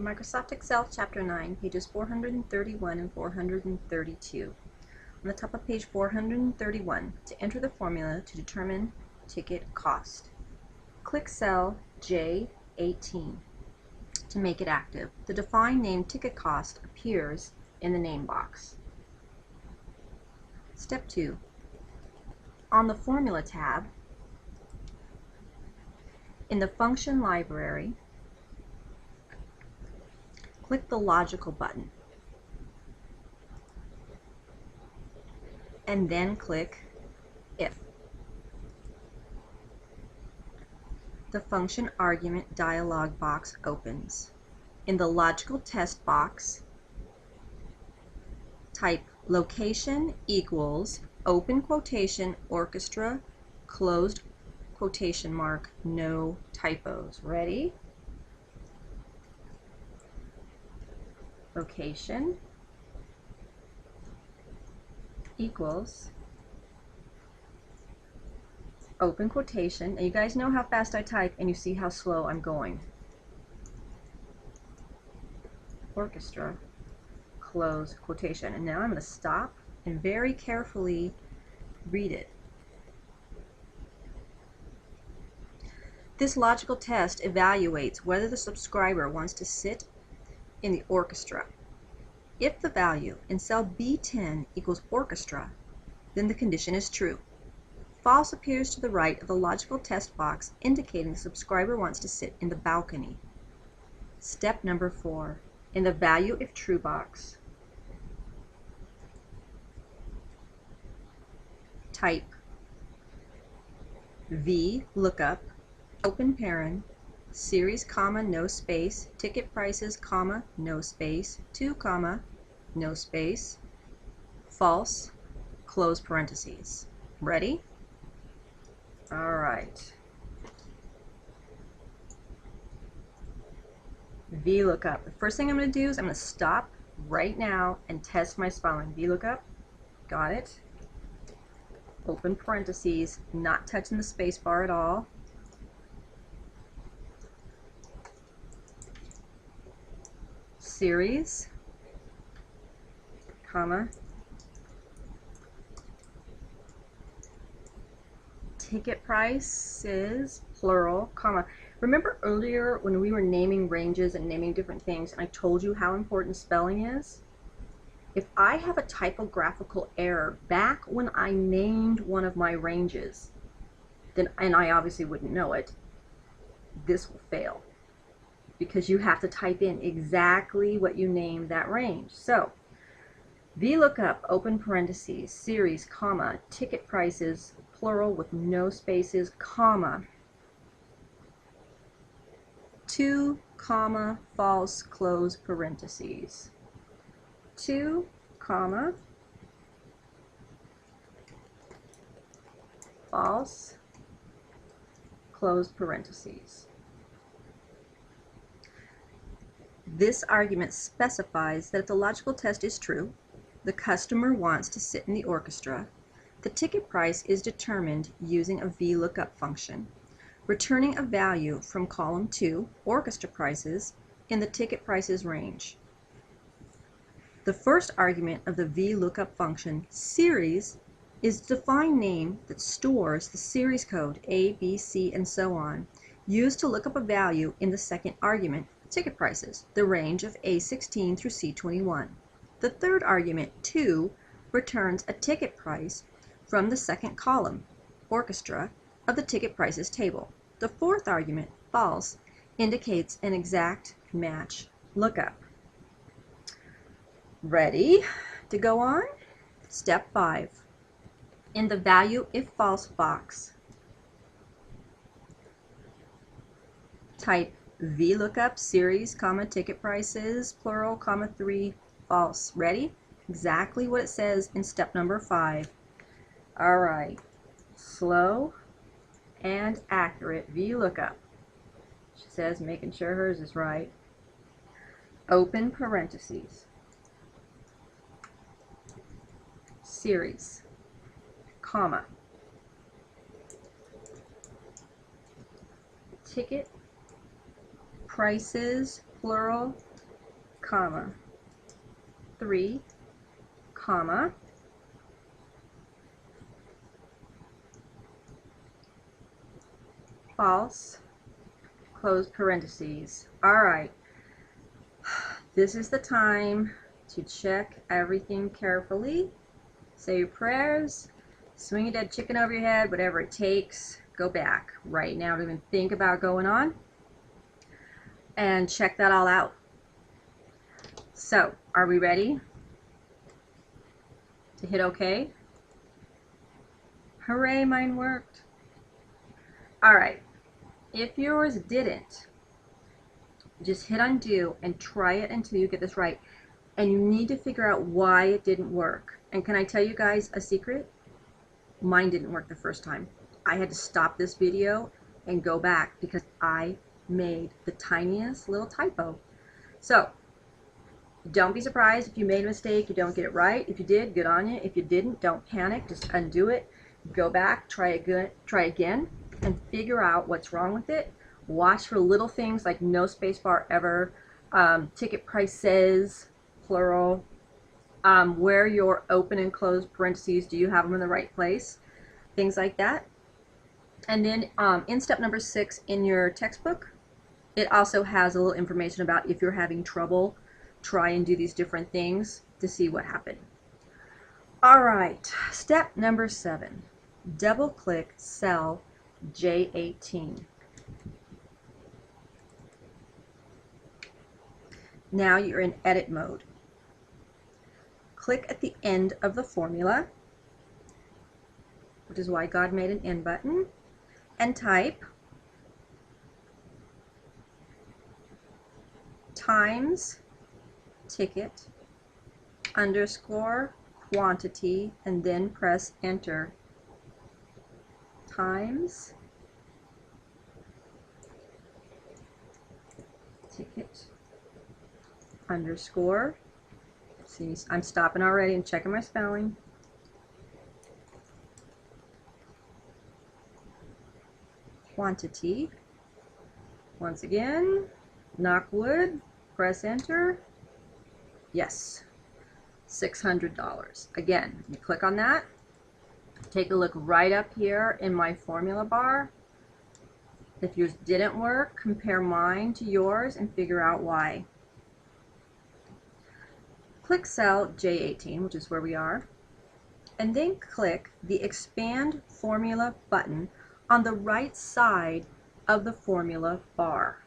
Microsoft Excel, Chapter 9, pages 431 and 432. On the top of page 431, to enter the formula to determine ticket cost, click cell J18 to make it active. The defined name ticket cost appears in the name box. Step 2. On the Formula tab, in the Function Library, click the Logical button, and then click If. The Function Argument dialog box opens. In the Logical Test box, type location equals open quotation orchestra closed quotation mark no typos. Ready? Location equals open quotation, and you guys know how fast I type and you see how slow I'm going. Orchestra close quotation, and now I'm going to stop and very carefully read it. This logical test evaluates whether the subscriber wants to sit in the orchestra. If the value in cell B10 equals orchestra, then the condition is true. False appears to the right of the logical test box, indicating the subscriber wants to sit in the balcony. Step number 4. In the value if true box, type VLOOKUP, open paren, series, comma, no space, ticket prices, comma, no space, to, comma, no space, false, close parentheses. Ready? All right. VLOOKUP. The first thing I'm going to do is I'm going to stop right now and test my spelling. VLOOKUP. Got it. Open parentheses, not touching the space bar at all. Series, comma, ticket prices, plural, comma. Remember earlier when we were naming ranges and naming different things, and I told you how important spelling is? If I have a typographical error back when I named one of my ranges, then, and I obviously wouldn't know it, this will fail, because you have to type in exactly what you named that range. So, VLOOKUP, open parentheses, series, comma, ticket prices, plural with no spaces, comma, to, comma, false, close parentheses. 2, comma, false, close parentheses. This argument specifies that if the logical test is true, the customer wants to sit in the orchestra, the ticket price is determined using a VLOOKUP function, returning a value from column 2, orchestra prices, in the ticket prices range. The first argument of the VLOOKUP function, series, is the defined name that stores the series code A, B, C, and so on, used to look up a value in the second argument, ticket prices, the range of A16 through C21. The third argument, 2, returns a ticket price from the second column, orchestra, of the ticket prices table. The fourth argument, false, indicates an exact match lookup. Ready to go on? Step 5. In the value if false box, type VLOOKUP, series, comma, ticket prices, plural, comma, 3, false. Ready? Exactly what it says in step number 5. All right. Slow and accurate VLOOKUP. She says, making sure hers is right. Open parentheses. Series, comma, ticket prices, plural, comma, 3, comma, false, close parentheses. All right, this is the time to check everything carefully. Say your prayers, swing a dead chicken over your head, whatever it takes. Go back right now, don't even think about going on, and check that all out. So, are we ready to hit OK? Hooray, mine worked. All right, if yours didn't, just hit undo and try it until you get this right. And you need to figure out why it didn't work. And can I tell you guys a secret? Mine didn't work the first time. I had to stop this video and go back because I made the tiniest little typo. So don't be surprised if you made a mistake, you don't get it right. If you did, good on you. If you didn't, don't panic, just undo it, go back, try again, and figure out what's wrong with it. Watch for little things like no spacebar ever, ticket price says, plural, where your open and closed parentheses, do you have them in the right place? Things like that. And then in step number 6 in your textbook, it also has a little information about if you're having trouble, try and do these different things to see what happened. All right, step number 7, double click cell J18. Now you're in edit mode. Click at the end of the formula, which is why God made an end button, and type times ticket underscore quantity, and then press enter. Times ticket underscore, see, I'm stopping already and checking my spelling, quantity. Once again, knock wood, press enter. Yes, $600. Again, you click on that, take a look right up here in my formula bar. If yours didn't work, compare mine to yours and figure out why. Click cell J18, which is where we are, and then click the Expand Formula button on the right side of the formula bar.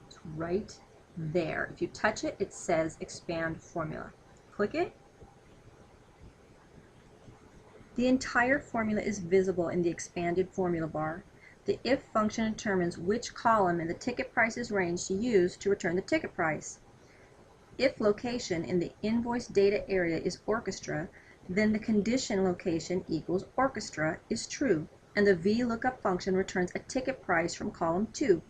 It's right there. If you touch it, it says Expand Formula. Click it. The entire formula is visible in the expanded formula bar. The if function determines which column in the ticket prices range to use to return the ticket price. If location in the invoice data area is orchestra, then the condition location equals orchestra is true, and the VLOOKUP function returns a ticket price from column 2.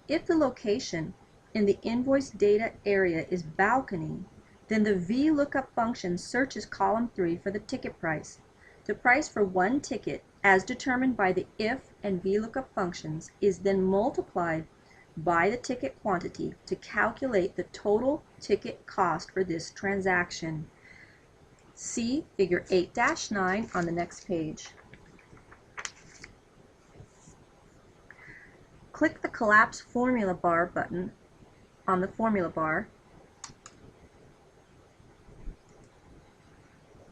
If the location in the invoice data area is balcony, then the VLOOKUP function searches column 3 for the ticket price. The price for one ticket, as determined by the if and VLOOKUP functions, is then multiplied by the ticket quantity to calculate the total ticket cost for this transaction. See figure 8-9 on the next page. Click the Collapse Formula Bar button on the formula bar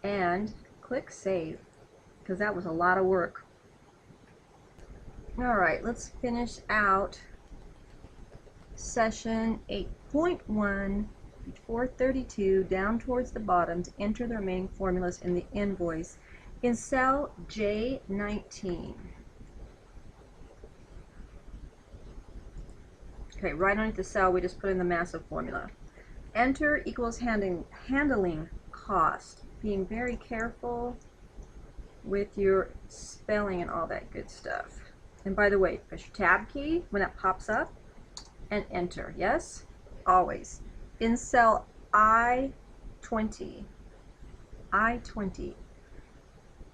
and click Save, because that was a lot of work. Alright, let's finish out session 8.1, 432, down towards the bottom to enter the remaining formulas in the invoice in cell J19. Okay, right underneath the cell we just put in the massive formula. Enter equals handling cost. Being very careful with your spelling and all that good stuff. And by the way, press your tab key when that pops up and enter. Yes? Always. In cell I-20. I-20.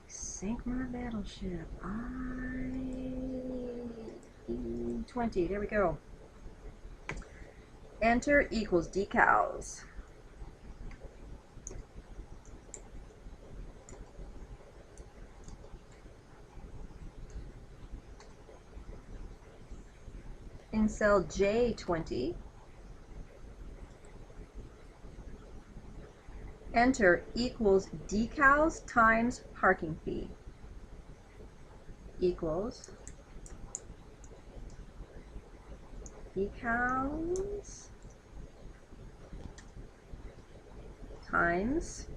Sink my battleship. I-20. There we go. Enter equals decals. In cell J20, enter equals decals times parking fee. Equals decals times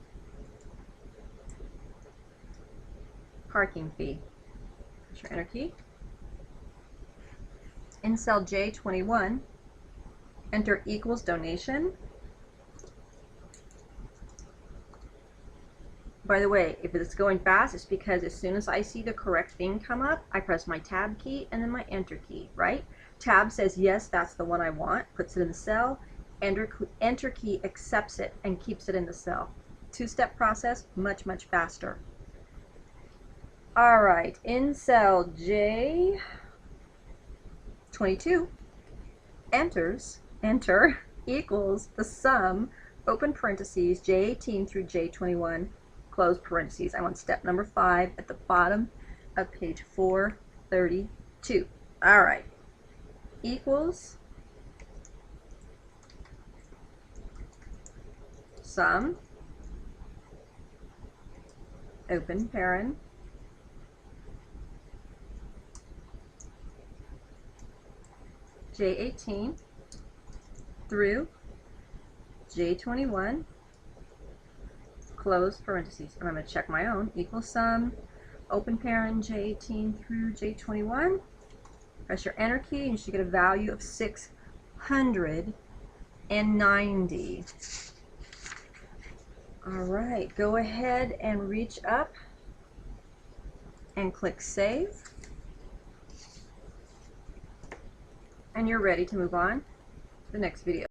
parking fee. Press your enter key. In cell J21, enter equals donation. By the way, if it's going fast, it's because as soon as I see the correct thing come up, I press my tab key and then my enter key, right? Tab says, yes, that's the one I want, puts it in the cell. Enter key accepts it and keeps it in the cell. Two-step process, much, much faster. All right, in cell J22, enter equals the sum, open parentheses, J18 through J21, close parentheses. I'm on step number 5 at the bottom of page 432. All right, equals sum, open paren, J18 through J21, close parentheses. And I'm going to check my own. Equals sum, open paren, J18 through J21. Press your enter key and you should get a value of 690. All right, go ahead and reach up and click save. And you're ready to move on to the next video.